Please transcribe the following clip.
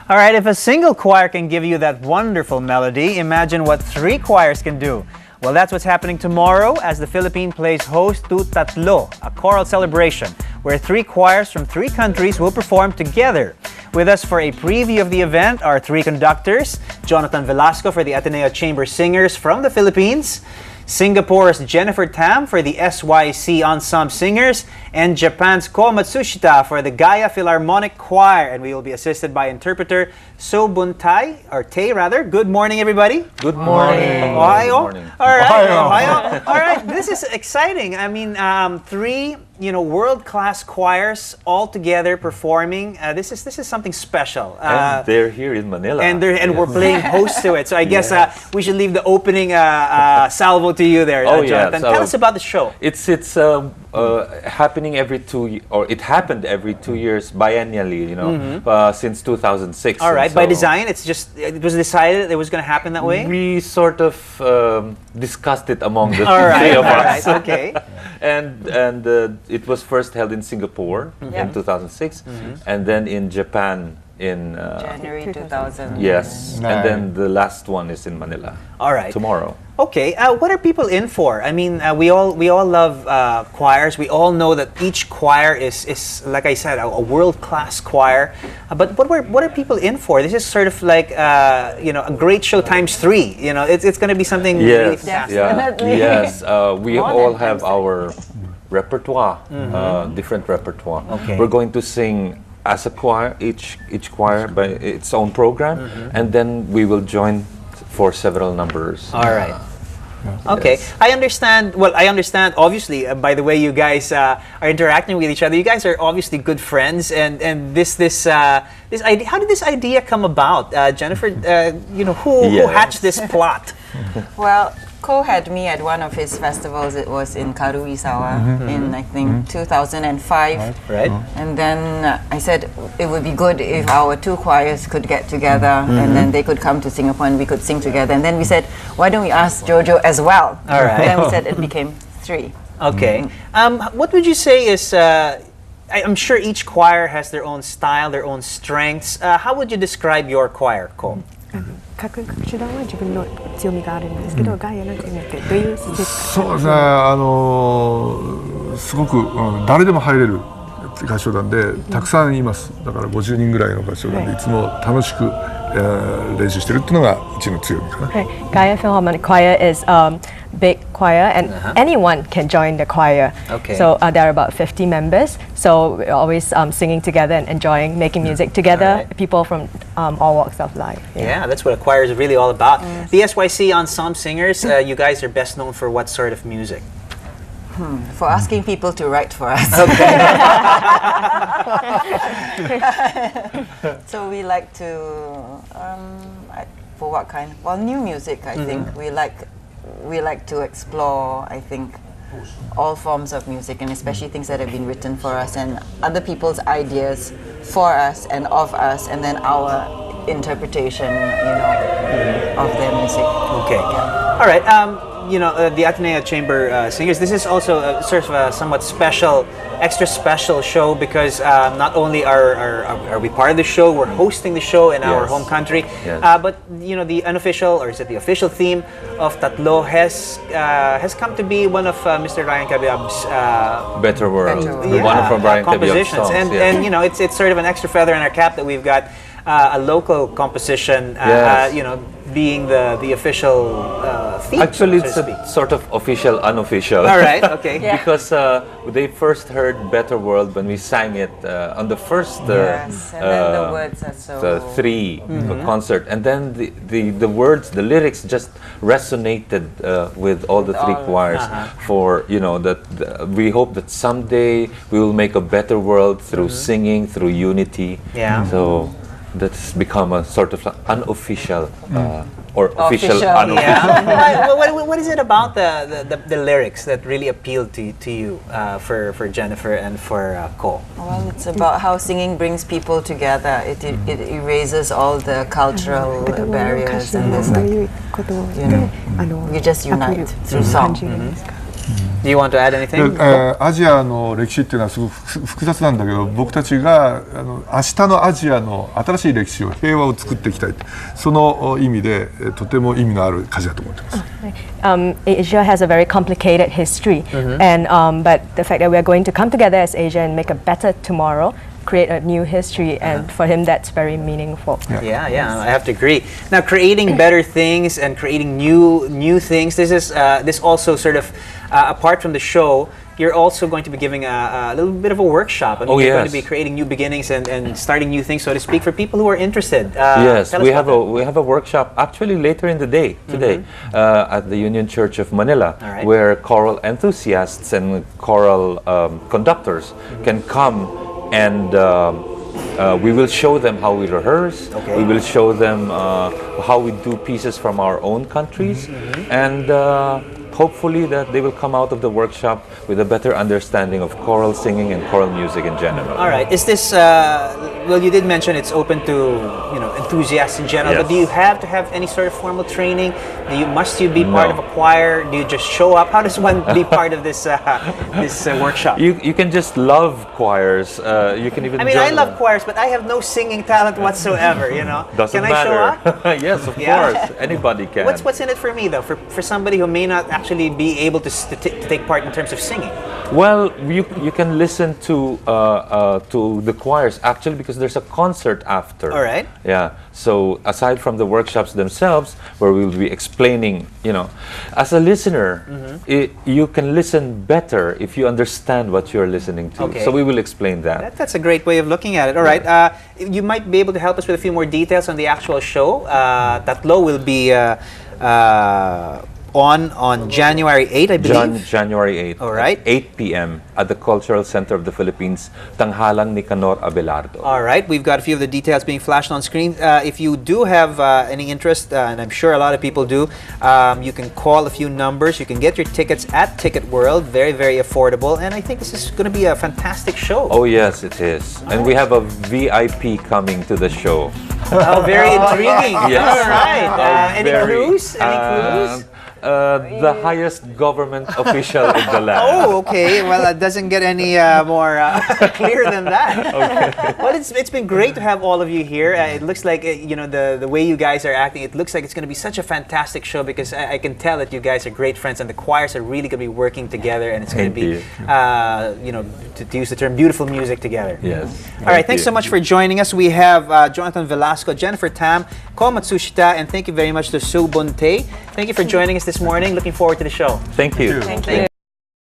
All right, if a single choir can give you that wonderful melody, imagine what 3 choirs can do. Well, that's what's happening tomorrow as the Philippines plays host to TATLO, a choral celebration where 3 choirs from 3 countries will perform together. With us for a preview of the event are 3 conductors: Jonathan Velasco for the Ateneo Chamber Singers from the Philippines, Singapore's Jennifer Tam for the SYC Ensemble Singers, and Japan's Ko Matsushita for the Gaia Philharmonic Choir. And we will be assisted by interpreter Sobuntai, or Tay rather. Good morning, everybody. Good morning. Ohayo. Good morning. All right. Ohayo. All right. This is exciting. I mean, 3 world-class choirs all together performing. This is something special. And they're here in Manila. And we're playing host to it. So I guess we should leave the opening salvo to you there, Jonathan. Tell us about the show. It's happening it happened every 2 years biennially, since 2006. All right. By design, it was decided it was going to happen that way. We sort of discussed it among the all right, 3 of us. Right, okay. and it was first held in Singapore in 2006, and then in Japan in January 2000. Yes, and then the last one is in Manila. All right. Tomorrow. Okay, what are people in for? I mean, we all love choirs. We all know that each choir is like I said, a world-class choir. But what are people in for? This is sort of like a great show times 3. It's going to be something really fantastic. Yes, we all have our repertoire, different repertoire. Okay. We're going to sing as a choir, each choir by its own program, and then we will join for several numbers. All right. Okay, yes. I understand. Well, I understand. Obviously, by the way you guys are interacting with each other, you guys are obviously good friends. And this idea. How did this idea come about, Jennifer? Who hatched this plot? Well, Ko had me at one of his festivals. It was in Karuizawa in I think 2005. Right. And then I said it would be good if our 2 choirs could get together, and then they could come to Singapore and we could sing together. And then we said, why don't we ask Jojo as well? All right. And then we said it became 3. Okay. What would you say is? I'm sure each choir has their own style, their own strengths. How would you describe your choir, Ko? 各手段は自分の強みがあるんですけど、ガイアの強みってどういうそうですね、すごく、誰でも入れる合唱団でたくさんいます。だから50人ぐらいの合唱団でいつも楽しく、練習してるっていうのがうちの強みかな。Gaia Philharmonic Choir is big choir, and anyone can join the choir. Okay. So there are about 50 members. So we're always singing together and enjoying making music together. Right. People from all walks of life. Yeah, that's what a choir is really all about. The SYC Ensemble Singers, you guys are best known for what sort of music? For asking people to write for us. Okay. So we like to, for what kind? Well, new music. I think we like to explore. I think all forms of music, and especially things that have been written for us and other people's ideas for us and of us, and then our interpretation, of their music. Okay. Yeah. All right. The Ateneo Chamber Singers, this is also sort of a somewhat extra special show because not only are we part of the show, we're hosting the show in our home country, but the unofficial, or is it the official theme of TATLO has come to be one of Mr. Ryan Cabiab's Better World. Better One of Ryan Cabiab's compositions, songs. and it's sort of an extra feather in our cap that we've got a local composition, being the official theme. Actually, so it's to speak. a sort of official, unofficial. All right, okay. Because they first heard Better World when we sang it on the first Yes, and then the words are so... the 3 concert, and then the words, the lyrics just resonated with all the 3 choirs. For we hope that someday we will make a better world through singing, through unity. Yeah. So that's become a sort of unofficial or official unofficial. Yeah. What is it about the lyrics that really appealed to you, for Jennifer and for Ko? Well, it's about how singing brings people together. It erases all the cultural barriers, and there's we just unite through song. Do you want to add anything? アジアの歴史っていうのはすごく複雑なんだけど、僕たちが明日のアジアの新しい歴史を、平和を作っていきたい、その意味でとても意味のある歌詞だと思ってます。Asia has a very complicated history, and but the fact that we are going to come together as Asia and make a better tomorrow, create a new history, and for him that's very meaningful. Yeah, I have to agree. Now, creating better things and creating new things. This also sort of apart from the show. You're also going to be giving a little bit of a workshop. I mean, you're going to be creating new beginnings and starting new things, so to speak, for people who are interested. Yes, we have a workshop actually later in the day today at the Union Church of Manila, where choral enthusiasts and choral conductors can come, and we will show them how we rehearse. We will show them how we do pieces from our own countries, and hopefully that they will come out of the workshop with a better understanding of choral singing and choral music in general. All right. Is this, well, you did mention it's open to, enthusiasts in general, but do you have to have any sort of formal training? Must you be part of a choir? Do you just show up? How does one be part of this workshop? You can just love choirs. You can even I love choirs, but I have no singing talent whatsoever, Doesn't can matter. I show up? Yes, of course. Anybody can. What's in it for me, though, for somebody who may not actually be able to take part in terms of singing? Well, you can listen to the choirs actually, because there's a concert after. All right. Yeah. So aside from the workshops themselves, where we'll be explaining, as a listener, you can listen better if you understand what you're listening to. Okay. So we will explain that. That's a great way of looking at it. All right. You might be able to help us with a few more details on the actual show. Tatlo will be on January 8, I believe. January 8. All right. At 8 p.m. at the Cultural Center of the Philippines, Tanghalang Nicanor Abelardo. All right. We've got a few of the details being flashed on screen. If you do have any interest, and I'm sure a lot of people do, you can call a few numbers. You can get your tickets at Ticket World. Very, very affordable. And I think this is going to be a fantastic show. Oh, yes, it is. And we have a VIP coming to the show. Oh, very intriguing. Yes. All right. Any clues? The highest government official in the land. Oh, okay. Well, it doesn't get any more clear than that. Okay. Well, it's been great to have all of you here. It looks like the way you guys are acting. It looks like it's going to be such a fantastic show, because I can tell that you guys are great friends, and the choirs are really going to be working together, and it's going to be to use the term, beautiful music together. Yes. All right. Thanks so much for joining us. We have Jonathan Velasco, Jennifer Tam, Ko Matsushita, and thank you very much to Sue Bonte. Thank you for joining us this morning. Looking forward to the show. Thank you. Thank you.